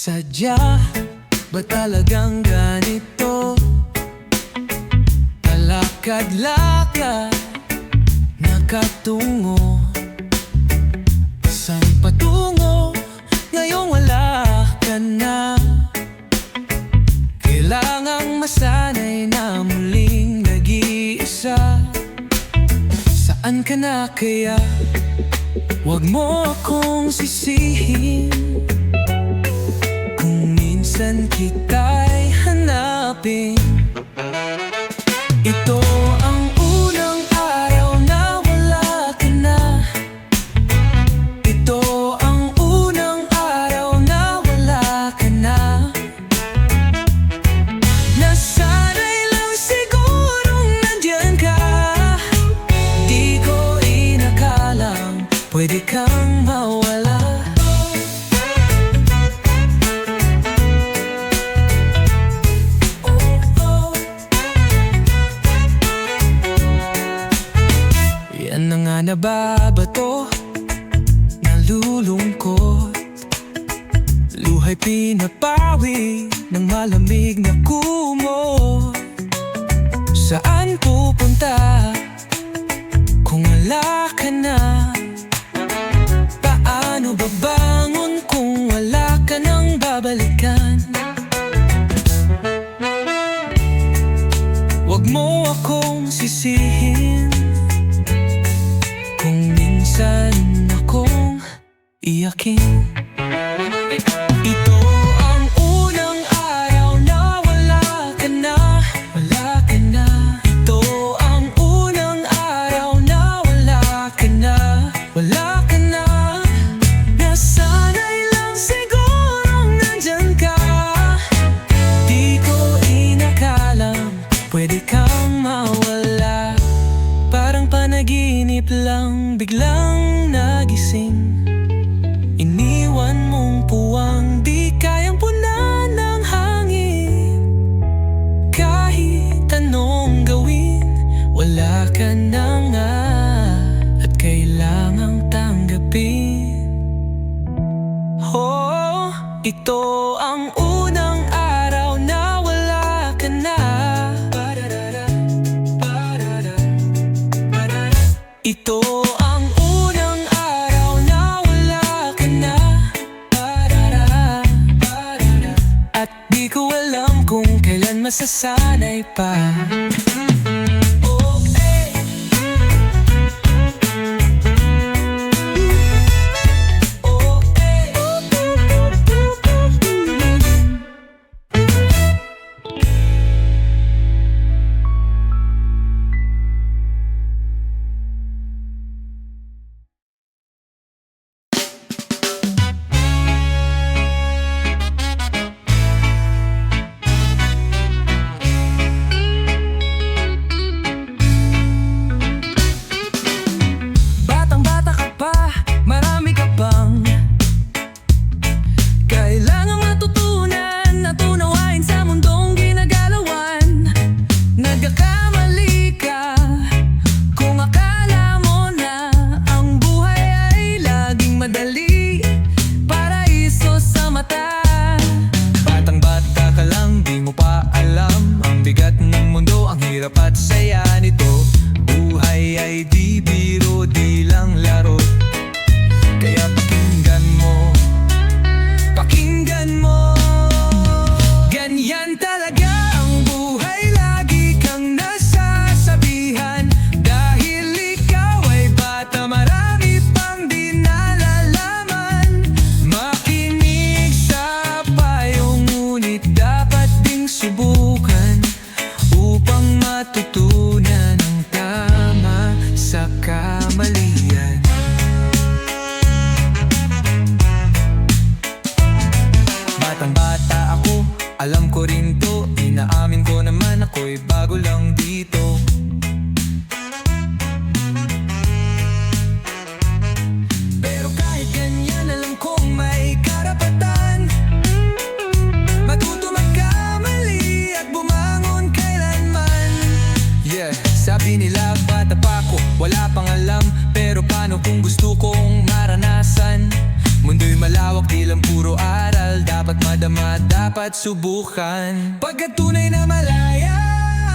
Sadya ba talagang ganito? Palakad-lakad nakatungo. Saan patungo? Ngayong wala ka na. Kailangang masanay na muling nag-iisa. Saan ka na kaya? Huwag mo akong sisihin kung minsan kita'y hanapin. Ito ang unang araw na wala ka na. Ito ang unang araw na wala ka na. Nasanay lang sigurong nandyan ka. Di ko inakalang pwede kang mawala. Yan na nga nababato, nalulungkot. Luha'y pinapawi ng malamig na kumot. Saan pupunta kung wala ka na? Paano babangon kung wala ka nang babalikan? Huwag mo akong sisihin kung minsan akong iyakin. Ito ang unang araw na wala ka na. Wala ka na. Ito ang unang araw na wala ka na. Wala ka na. Nasanay lang sigurong nandyan ka. Di ko inakalang pwede kang mawala. Parang panaginip lang, biglang nagising. Iniwan mong puwang di kayang punan ng hangin. Kahit anong gawin, wala ka na nga at kailangang tanggapin. Oh, ito ang unang araw na wala ka na. Ito ang unang araw na wala ka na. At di ko alam kung kailan masasanay pa. At saya nito, buhay ay di biro, di lang laro. Kaya pakinggan mo, pakinggan mo. Ganyan talaga ang buhay, lagi kang nasasabihan. Dahil ikaw ay bata, marami pang di nalalaman. Makinig sa payo, ngunit dapat ding subukan upang matutunan ang tama sa kamalian. Batang-bata ako, alam ko rin to. Inaamin ko naman ako'y bago lang dito. Pero kahit ganyan, alam kong may karapatan matuto magkamali at bumangon kailanman. Yeah, sabi nila bata pa ako, wala pang alam. Pero paano kung gusto kong maranasan? Mundo'y malawak, di lang puro aral. Dapat madama dapat subukan. Pagkat tunay na malaya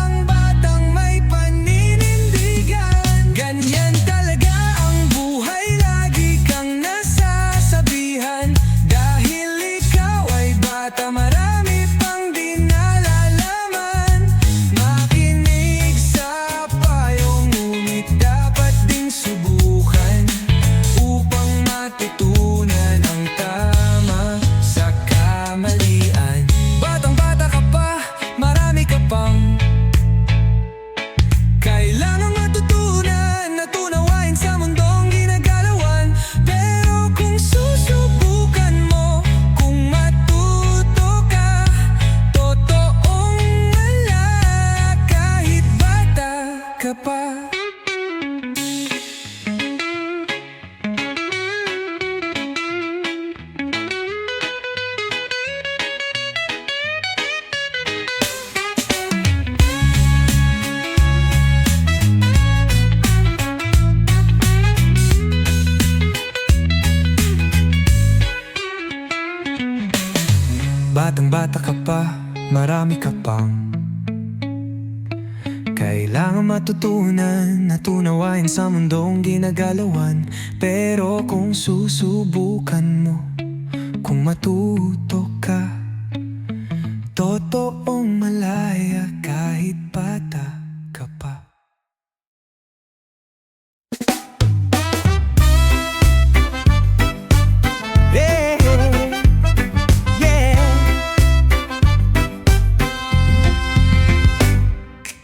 ang batang may paninindigan. Ganyan talaga ang buhay, lagi kang nasasabihan. Dahil ikaw ay bata, marami pang di nalalaman. Makinig sa payo, ngunit dapat ding subukan upang matutunan ang tama sa kamalian. Batang-bata ka pa, marami ka pang kailangang matutunan, natunawain sa mundong ginagalawan. Pero kung susubukan mo, kung matuto ka, totoong malaya kahit bata ka pa. Batang-bata ka pa, marami ka pang kailangan matutunan, natunawain sa mundong ginagalawan. Pero kung susubukan mo, kung matuto ka, totoong malaya kahit bata ka pa.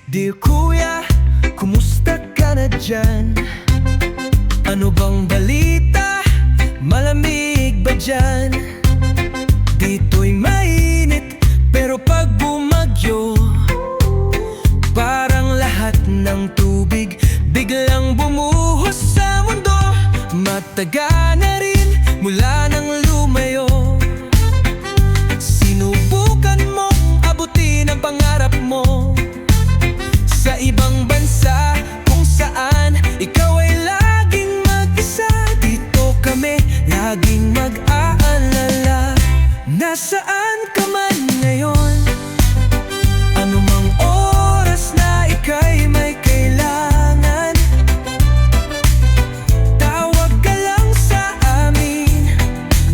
Dear Kuya, kumusta ka na dyan? Ano bang balita? Malamig ba dyan? Dito'y mainit, pero pag bumagyo, parang lahat ng tubig biglang bumuhos sa mundo. Mataga na rin mula nang lumayo. Sinubukan mong abutin ang pangarap mo sa ibang bansa kung saan ikaw ay laging mag-isa. Dito kami laging mag-aalala. Nasaan ka man ngayon? Anumang oras na ika'y may kailangan, tawag ka lang sa amin.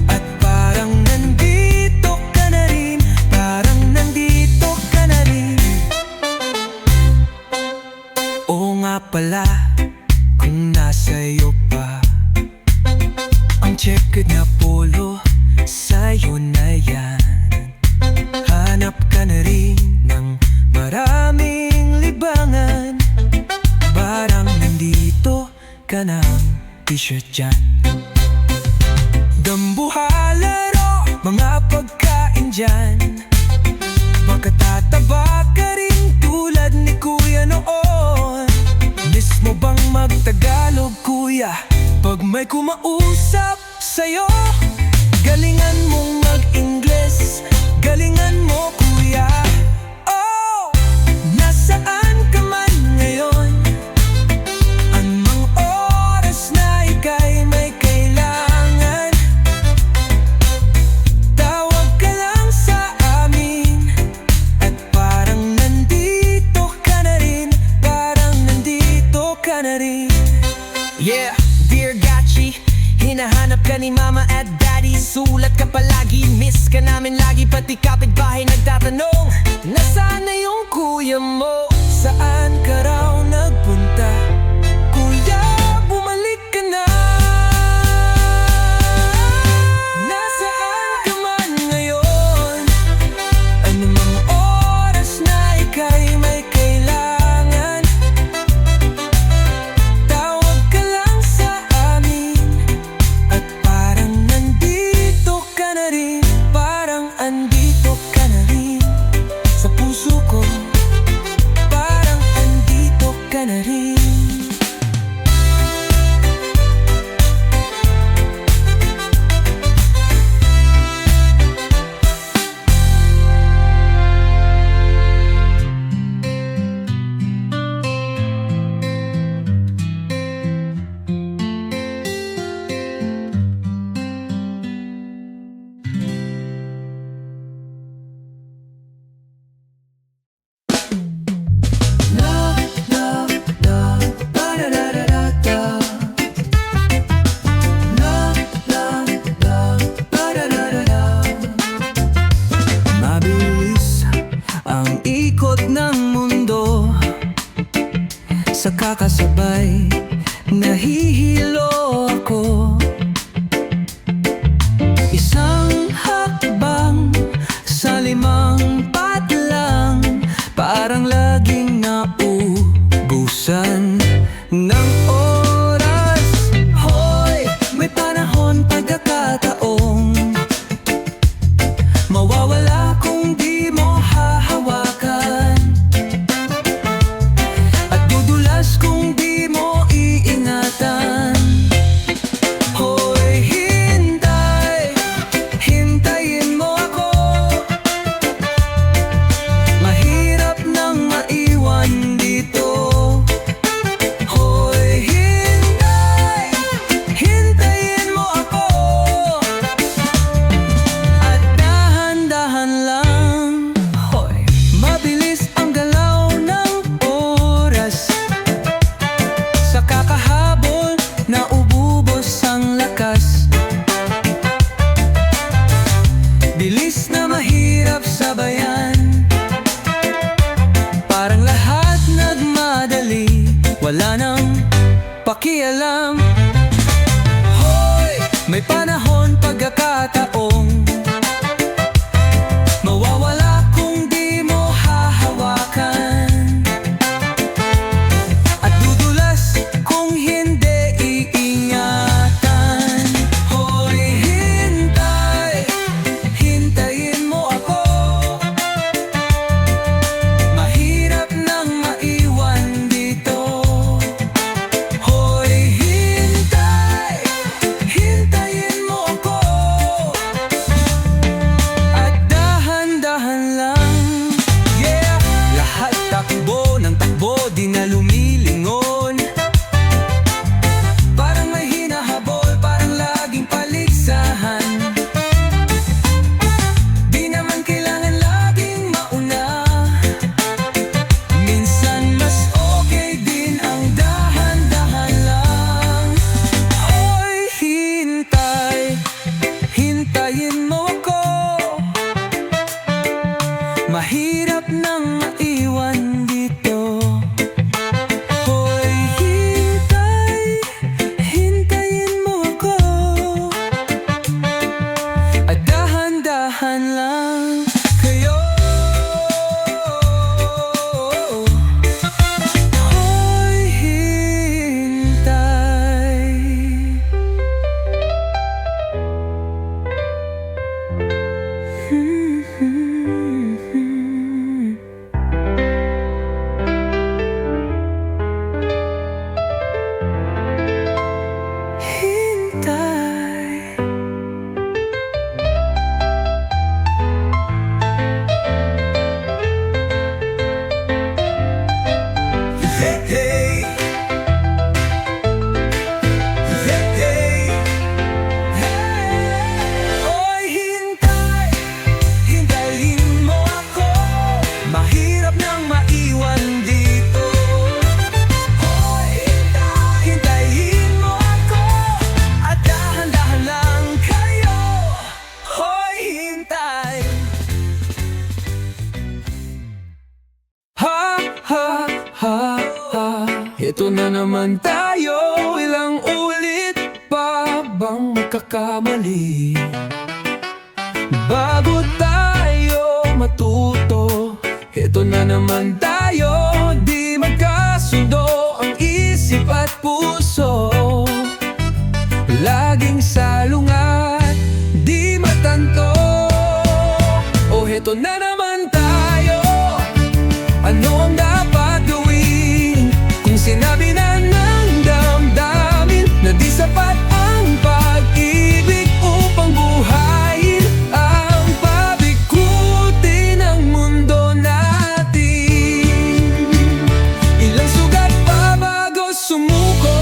At parang nandito ka na rin, parang nandito ka na rin. Oo nga pala, kung nasa'yo pa ang checkered na polo, sa'yo na yan. Hanap ka na rin ng maraming libangan, parang nandito ka ng t-shirt dyan. Dambuhalaro, mga pagkain dyan, makatataba ka rin tulad ni Kuya noon. Miss mo bang magtagalog, Kuya? Pag may kumausap sa'yo, galingan mong mag-Ingles, galingan mo, Kuya. Oh, nasaan ka man ngayon? Anumang oras na ika'y may kailangan, tawag ka lang sa amin. At parang nandito ka na rin, parang nandito ka na rin. Yeah, dear Gachi, hinahanap ka ni Mama at Daddy. Sulat ka palagi, miss ka namin lagi. Pati kapitbahay nagtatanong, nasaan na yung kuya mo? Saan ka raw nagpunta? Kuya, bumalik ka na. Nasaan ka man ngayon? Anumang oras na ika'y may kailangan, tawag ka lang sa amin. At parang nandito ka na rin, parang andito ka na rin. sa kakasabay, nahihilo ako. Isang hakbang sa limang patlang, parang laging naubusan ng oras. Hoy, may panahon, pagkakataong mawawala kung di mo hahawakan, at dudulas kung di mo iingatan. Hoy, hintay, hintayin mo ako. Mahirap nang maiwan dito. Hoy, hintay, hintayin mo ako. At dahan-dahan lang. Hoy, mabilis ang galaw ng oras. Sa kakahabol, naububos ang lakas. Bilis na mahirap sabayan, parang lahat nagmadali, wala nang pakialam. Hoy, may panahon, pagkakataong mawawala kung di mo hahawakan, at dudulas kung hindi iingatan. Hoy, hintay, hintayin mo ako. Mahirap nang maiwan dito. Hoy, hintay, hintayin mo ako. At dahan-dahan lang. Yeah, lahat takbo ng takbo, di na lumilingon. Parang may hinahabol, parang laging paligsahan. Di naman kailangan laging mauna. Minsan mas okay din ang dahan-dahan lang. Hoy, hintay, hintayin mo ako. Mahirap nang maiwan dito. Hoy, hintay, hintayin mo ako. At dahan-dahan lang kayo. Hoy, hintay. Hintay. Hey, hey. Hey, hey. Hoy, hintay, hintayin mo ako. Mahirap nang maiwan dito. Hoy, hintay, hintayin mo ako. At dahan-dahan lang kayo. Hoy, hintay. Ha, ha, ha, ha. Ito na naman tayo. Ilang ulit pa bang magkakamali? Bago tayo matuto, ito na naman tayo. Di magkasundo ang isip at puso. Laging salungat, di matanto. Oh, ito na naman tayo. Ano ang dapat gawin? Kung sinabi na ng damdamin na di sapat ang pag-ibig upang buhayin ang pabikutin ng mundo natin. Ilang sugat pa bago sumuko?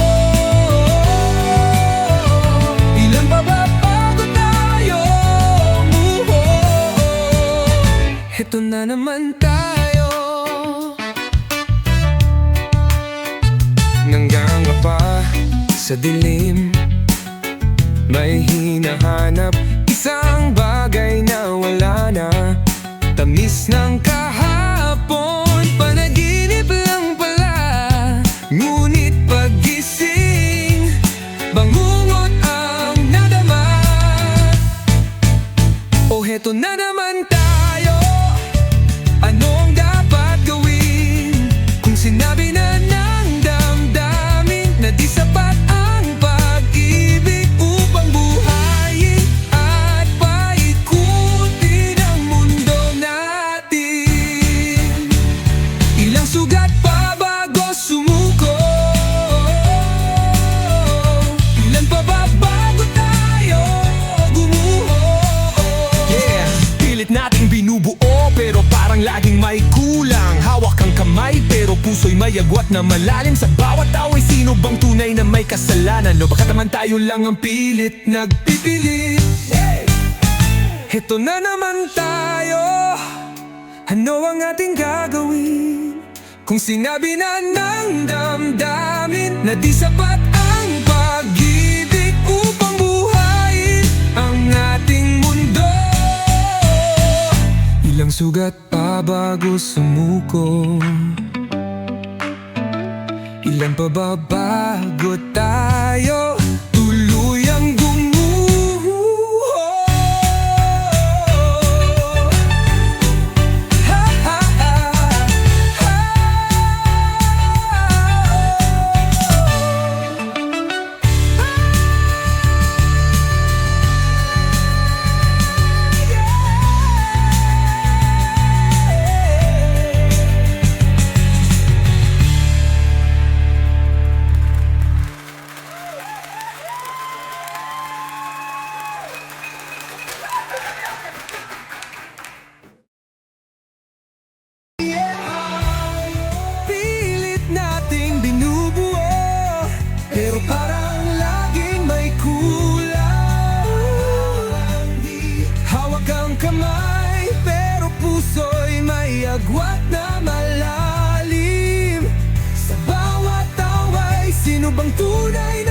Ilan pa ba bago tayo muho? Ito na naman tayo. Nangganga pa sa dilim, may hinahanap isang bagay na wala na. Tamis ng kahapon, panaginip lang pala. Heto na naman tayo. Anong dapat gawin? Kung sinabi na ng damdamin na di sapat ang pag-ibig upang buhayin at paikutin ang mundo natin. Ilang sugat pa bago sumuko? Ilan pa ba bago tayo gumuho? Yeah, pilit nating binubuo pero parang laging may kulang. Hawak ang kamay pero puso'y may agwat na malalim. Sa bawat tao ay sino bang tunay na may kasalanan? O baka naman tayo lang ang pilit nagpipilit? Heto na naman tayo. Ano ang ating gagawin? Kung sinabi na ng damdamin na di sapat ang pag-ibig upang buhayin ang ating mundo. Ilang sugat pa bago sumuko? Ilan pa ba bago tayo tuluyang gumuho? Ha, ha, ha, ha. Pilit nating binubuo pero parang laging may kulang. Hawak ang kamay pero puso'y may agwat na malalim. Sa bawat away, sino bang tunay na